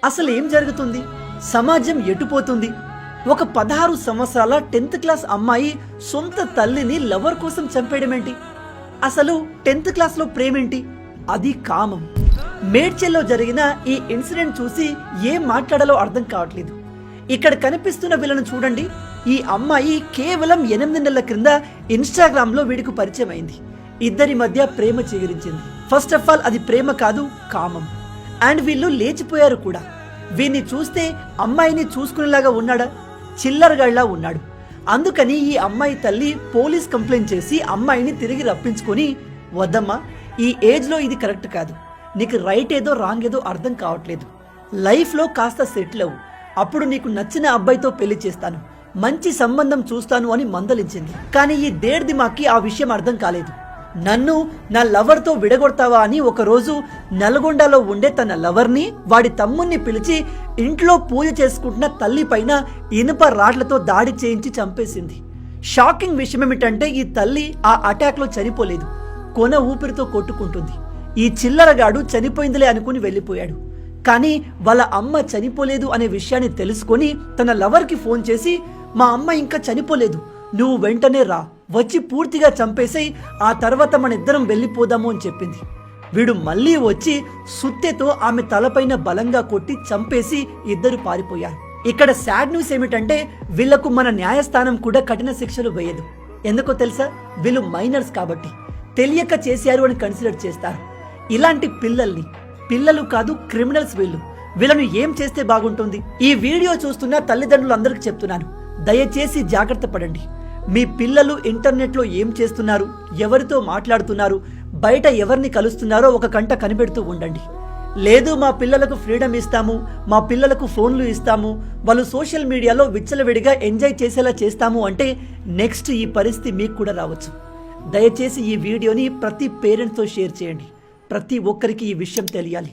అసలు ఏం జరుగుతుంది? సమాజం ఎటుపోతుంది? ఒక 16 సంవత్సరాల 10th క్లాస్ అమ్మాయి సొంత తల్లిని లవర్ కోసం చంపేయడమేంటి? అసలు 10th క్లాస్లో ప్రేమేంటి? అది కామం. మేడ్చల్లో జరిగిన ఈ ఇన్సిడెంట్ చూసి ఏం మాట్లాడాలో అర్థం కావట్లేదు. ఇక్కడ కనిపిస్తున్న వీళ్ళను చూడండి. ఈ అమ్మాయి కేవలం 8 నెలల క్రింద ఇన్స్టాగ్రామ్లో వీడికి పరిచయం అయింది. ఇద్దరి మధ్య ప్రేమ చిగురించింది. ఫస్ట్ ఆఫ్ ఆల్ అది ప్రేమ కాదు, కామం. అండ్ వీళ్ళు లేచిపోయారు కూడా. వీడిని చూస్తే అమ్మాయిని చూసుకునేలాగా ఉన్నాడా? చిల్లరగాళ్లా ఉన్నాడు. అందుకని ఈ అమ్మాయి తల్లి పోలీస్ కంప్లైంట్ చేసి అమ్మాయిని తిరిగి రప్పించుకొని, వద్దమ్మా, ఈ ఏజ్లో ఇది కరెక్ట్ కాదు, నీకు రైట్ ఏదో రాంగ్ ఏదో అర్థం కావట్లేదు, లైఫ్లో కాస్త సెటిల్ అవ్వు, అప్పుడు నీకు నచ్చిన అబ్బాయితో పెళ్లి చేస్తాను, మంచి సంబంధం చూస్తాను అని మందలించింది. కానీ ఈ దేడ్ దిమాకి ఆ విషయం అర్థం కాలేదు. నన్ను నా లవర్తో విడగొడతావా అని ఒకరోజు నల్గొండలో ఉండే తన లవర్ని, వాడి తమ్ముణ్ణి పిలిచి ఇంట్లో పూజ చేసుకుంటున్న తల్లి పైన ఇనుప రాడ్లతో దాడి చేయించి చంపేసింది. షాకింగ్ విషయం ఏమిటంటే ఈ తల్లి ఆ అటాక్లో చనిపోలేదు, కొన ఊపిరితో కొట్టుకుంటుంది. ఈ చిల్లరగాడు చనిపోయిందిలే అనుకుని వెళ్ళిపోయాడు. కానీ వాళ్ళ అమ్మ చనిపోలేదు అనే విషయాన్ని తెలుసుకొని తన లవర్కి ఫోన్ చేసి, మా అమ్మ ఇంకా చనిపోలేదు, నువ్వు వెంటనే రా, వచ్చి పూర్తిగా చంపేసి ఆ తర్వాత మన ఇద్దరం వెళ్ళిపోదాము అని చెప్పింది. వీడు మళ్ళీ వచ్చి సుత్తెతో ఆమె తలపైన బలంగా కొట్టి చంపేసి ఇద్దరు పారిపోయారు. ఇక్కడ సాడ్ న్యూస్ ఏమిటంటే వీళ్లకు మన న్యాయస్థానం కూడా కఠిన శిక్షలు వేయదు. ఎందుకో తెలుసా? వీళ్ళు మైనర్స్ కాబట్టి తెలియక చేశారు అని కన్సిడర్ చేస్తారు. ఇలాంటి పిల్లలు కాదు, క్రిమినల్స్ వీళ్ళు. వీళ్ళను ఏం చేస్తే బాగుంటుంది? ఈ వీడియో చూస్తున్న తల్లిదండ్రులందరికీ చెప్తున్నాను, దయచేసి జాగ్రత్త పడండి. మీ పిల్లలు ఇంటర్నెట్లో ఏం చేస్తున్నారు, ఎవరితో మాట్లాడుతున్నారు, బయట ఎవరిని కలుస్తున్నారో ఒక కంట కనిపెడుతూ ఉండండి. లేదు మా పిల్లలకు ఫ్రీడమ్ ఇస్తాము, మా పిల్లలకు ఫోన్లు ఇస్తాము, వాళ్ళు సోషల్ మీడియాలో విచ్చలవిడిగా ఎంజాయ్ చేసేలా చేస్తాము అంటే నెక్స్ట్ ఈ పరిస్థితి మీకు కూడా రావచ్చు. దయచేసి ఈ వీడియోని ప్రతి పేరెంట్స్తో షేర్ చేయండి. ప్రతి ఒక్కరికి ఈ విషయం తెలియాలి.